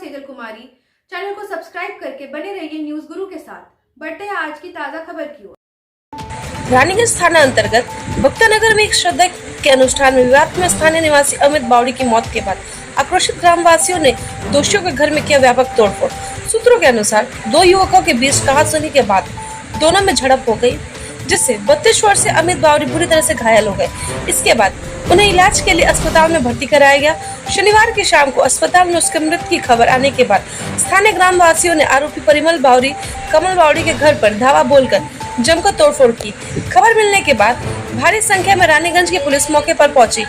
सेजल कुमारी। Channel को subscribe करके बने रहिए न्यूज गुरु के साथ। बढ़ते हैं आज की ताज़ा खबर की ओर। रानीगंज थाना अंतर्गत भक्तनगर में एक श्रद्धा के अनुष्ठान में विवाद में स्थानीय निवासी अमित बावड़ी की मौत के बाद आक्रोशित ग्रामवासियों ने दोषियों के घर में किया व्यापक तोड़फोड़। सूत्रों के अनुसार दो युवकों के बीच कहासुनी के बाद दोनों में झड़प हो गई, जिससे 32 वर्षीय अमित बावड़ी बुरी तरह से घायल हो गए। इसके बाद उन्हें इलाज के लिए अस्पताल में भर्ती कराया गया। शनिवार की शाम को अस्पताल में उसके मृत्यु की खबर आने के बाद स्थानीय ग्रामवासियों ने आरोपी परिमल बावड़ी कमल बावड़ी के घर पर धावा बोलकर जमकर तोड़फोड़ की। खबर मिलने के बाद भारी संख्या में रानीगंज की पुलिस मौके पर पहुंची।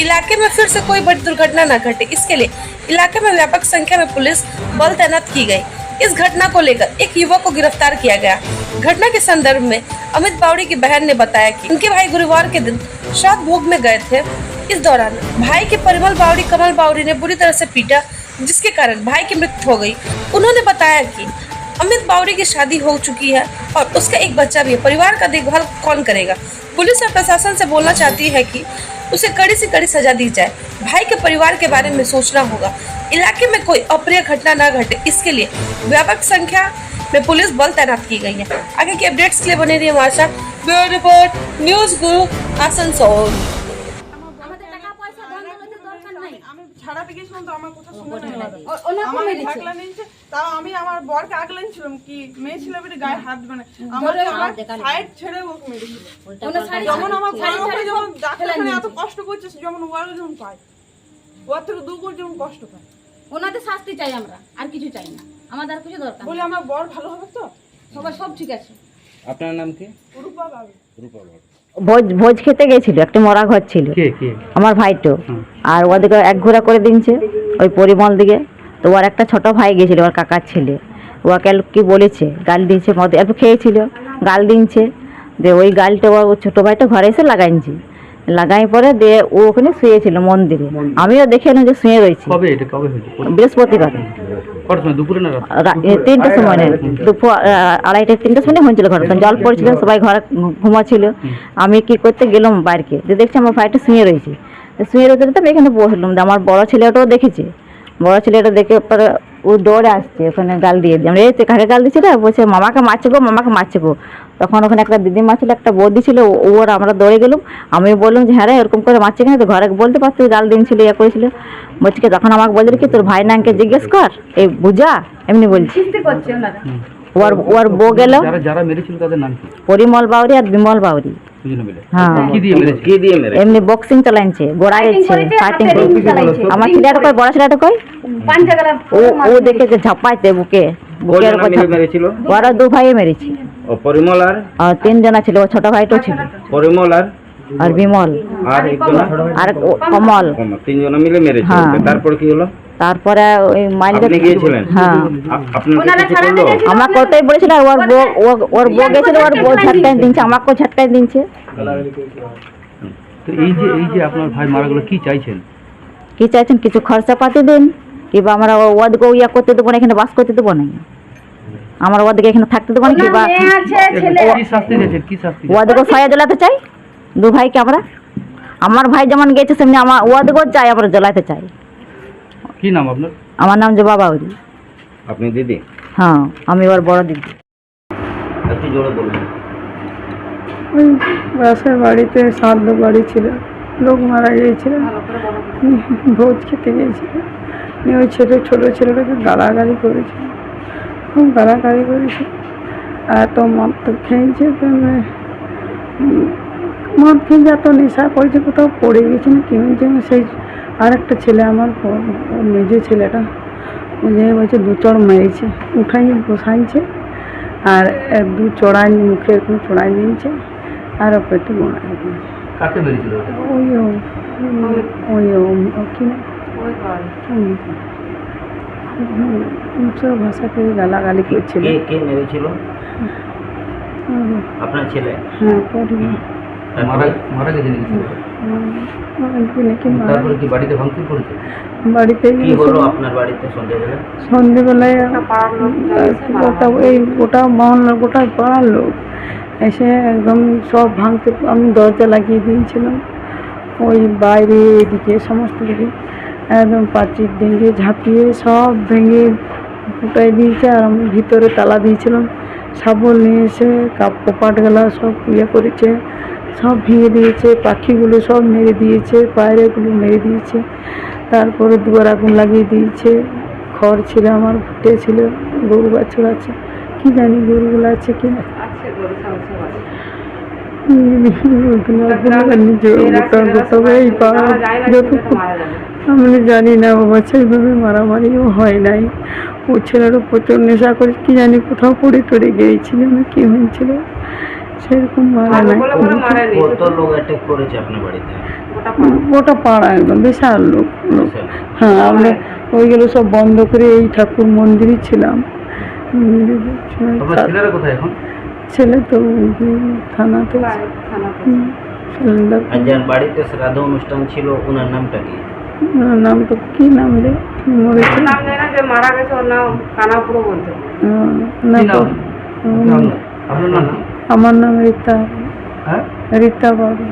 इलाके में फिर से कोई बड़ी दुर्घटना न घटे, इसके लिए इलाके में व्यापक संख्या में पुलिस बल तैनात की गई। इस घटना को लेकर एक युवक को गिरफ्तार किया गया। घटना के संदर्भ में अमित बावड़ी की बहन ने बताया कि उनके भाई गुरुवार के दिन श्राद्ध भोग में गए थे। इस दौरान भाई के परिमल बावड़ी कमल बावड़ी ने बुरी तरह से पीटा, जिसके कारण भाई की मृत्यु हो गई। उन्होंने बताया कि अमित बावड़ी की शादी हो चुकी है और उसका एक बच्चा भी है। परिवार का देखभाल कौन करेगा? पुलिस और प्रशासन से बोलना चाहती है कि उसे कड़ी से कड़ी सजा दी जाए। भाई के परिवार के बारे में सोचना होगा। इलाके में कोई अप्रिय घटना न घटे, इसके लिए व्यापक संख्या में पुलिस बल तैनात की गई है। आगे की अपडेट्स के लिए बने रहिए हमारे साथ। ब्यूरो रिपोर्ट न्यूज गुरु आसनसोल। ছাড়াতে গেছিলাম তো আমার কথা শুনে আমার ঢাকলা নিয়েছে তাও আমি আমার বরকে আগলে ছিলাম কি মেয়ে ছিল বেটে গায়ে হাত মানে আমার সাইড ছেড়ে ওকে মেরেছিল। যেমন আমার ঘরে যখন ডাক্তারখানে এত কষ্ট করছে যেমন ওয়ার যখন পায় ওর থেকে দুগুণ যেমন কষ্ট পায়। ওনাদের শাস্তি চাই, আমরা আর কিছু চাই না, আমাদের কিছু দরকার বলে আমার বর ভালো হবে তো সবাই সব ঠিক আছে। আপনার নাম কি? রূপা বাবু। রূপা বাবু। ভোজ খেতে গেছিল, একটা মরা ঘর ছিল আমার ভাইটো, আর ওদিকে এক ঘোরা করে দিনছে ওই পরিমল দিকে। তো ওর একটা ছোট ভাই গেছিল, ওর কাকার ছেলে, ওকে কি বলেছে গাল দিয়েছে, মদ এত খেয়েছিল গাল দিনছে। যে ওই গালটা ও ছোটো ভাইটা ঘরে এসে লাগাইছে, লাগাই পরে দিয়ে ও ওখানে শুয়েছিল মন্দিরে। আমিও দেখে এলাম যে শুয়ে রয়েছি। বৃহস্পতিবার 3টার সময়, দুপুর 2:30-3টার সময় হয়েছিল। ঘরে জল পড়েছিল, সবাই ঘরে ঘুমাচ্ছিল। আমি কি করতে গেলাম বাইরকে, যে দেখছি আমার ভাইটা শুয়ে রয়েছে। শুয়ে রয়েছে তো আমি এখানে বসলাম। আমার বড় ছেলেটাও দেখেছে, বড় ছেলেটা দেখে পরে ও দৌড়ে আসছে, ওখানে গাল দিয়ে আমরা এই কাকে গাল দিচ্ছি না, বলছে মামাকে মারছে গো, মামাকে মারছে গো। তখন ওখানে একটা দিদিমা ছিল, একটা বৌদি ছিল, ওর আমরা দৌড়ে গেলাম। আমি বললাম যে হ্যাঁ রে এরকম করে মারছে কেন? তো ঘরে বলতে পারতো গাল দিনছিল, ইয়ে করেছিল। বলছি কি তখন আমাকে বলছিল কি তোর ভাই নামকে জিজ্ঞেস কর, এই বুঝা এমনি বলছি। ওর বউ গেল, পরিমল বাউরি আর বিমল বাউরি। হ্যাঁ এমনি বক্সিং চালাইছে, গোড়ায় ফাইটিং। আমার ছেলেটা কই, বড় ছেলেটা কই, ও দেখেছে ঝাপাইতে বুকে, বুকের উপর মেরেছিল। ওরা দু ভাই মেরেছে। ও পরিমল আর 3 জনা ছিল, ও ছোট ভাইটাও ছিল। পরিমল আর বিমল আর কমল, 3 জন মিলে মেরেছে। তারপর কি হলো? তারপরে ওই মাইলকে গিয়েছিলেন? হ্যাঁ আমার কতই বলেছিল। ওর বউ গেছিল, ওর বউ ঝটকাই দিনছে, আমাকেও ঝটকাই দিনছে। তো এই যে আপনার ভাই মারা গেল, কি চাইছেন? কিছু খরচা পাতি দিন, কিংবা আমরা ওদিকে ইয়া করতে দেবো না, এখানে বাস করতে দেবো না, আমরা ওদিকে এখানে থাকতে দেবো না। কিংবা ওদিকেও সয়া জ্বলাতে চাই দু ভাইকে আমরা। আমার ভাই যেমন গেছে সেমনি আমার ওদিকেও চাই, আমরা জ্বলাতে চাই। কি নাম আপনার? আমার নাম জবা বাউরি। আপনি দিদি? হ্যাঁ আমি ওর বড় দিদি। একটু জোরে বলুন। ওই বাসার বাড়িতে শ্রাদ্ধ বাড়ি ছিল, লোক মারা গিয়েছিল, ভোজ খেতে গিয়েছিল। ওই ছোটো ছেলেটাকে গালাগালি করেছে, খুব গালাগালি করেছে। এত মদ তো খেয়েছে, মদ খেয়ে এত নেশা করেছে, কোথাও পড়ে গেছে না কি হয়েছে। সেই আর একটা ছেলে আমার মেজে ছেলেটা যে বলছে 2 চড় মেরেছে, উঠাই বসাইছে আর 2 চড়াই মুখে এরকম চড়াই দিয়েছে আর পেটে বোনাই দিয়েছে। কাকে মেরেছিল? ওই কি না সব ভাষাকে গালাগালি করছিল। কে মেরেছিল? আপনার ছেলে? হ্যাঁ পরিবার মারা গেছে নাকি? তারপরে কি বাড়িতে ভাঙচুর করেছে? বাড়িতে কি হলো আপনার বাড়িতে সন্ধ্যেবেলায়? এই গোটা মহল্লার গোটা পাড়ার লোক এসে একদম সব ভাঙতে, আমি দরজা লাগিয়ে দিয়েছিলাম ওই বাইরে এদিকে সমস্ত দিকে। একদম পাঁচিল ভেঙে ঝাঁপিয়ে সব ভেঙে ফুটাই দিয়েছে। আর আমি ভিতরে তালা দিয়েছিলাম, শাবল নিয়ে এসে কপাট গেলা সব ইয়ে করেছে, সব ভেঙে দিয়েছে। পাখিগুলো সব মেরে দিয়েছে, পায়রাগুলো মেরে দিয়েছে। তারপরে দুয়ার আগুন লাগিয়ে দিয়েছে। খড় ছিল আমার, ফুটে ছিল, গরু বাছুর আছে, কি জানি গরুগুলো আছে কি না। আমি জানি না বাবা, সেইভাবে মারামারিও হয় নাই। ও ছেলেরও প্রচুর নেশা করে, কি জানি কোথাও পড়ে টড়ে গিয়েছিল না কি হয়েছিল, সেরকম মারা নাই। কত লোক অ্যাটাক করেছে আপনার বাড়িতে? ওটা পাড়া একদম বিশাল লোক। হ্যাঁ, আমরা ওইগুলো সব বন্ধ করে এই ঠাকুর মন্দিরই ছিলাম। আপনার ছেলেরা কোথায় এখন? ছেলে তো থানাতে। আর যার বাড়িতে শ্রাদ্ধ অনুষ্ঠান ছিল ওনার নামটা কি? ওনার নাম তো কি নাম রে, মরেছে মারা গেছে, ওর নাম কানাপুরো বলতে। না, কি নাম? আপনার নাম? আমার নাম রীতা, হ্যাঁ, রীতা বাবু।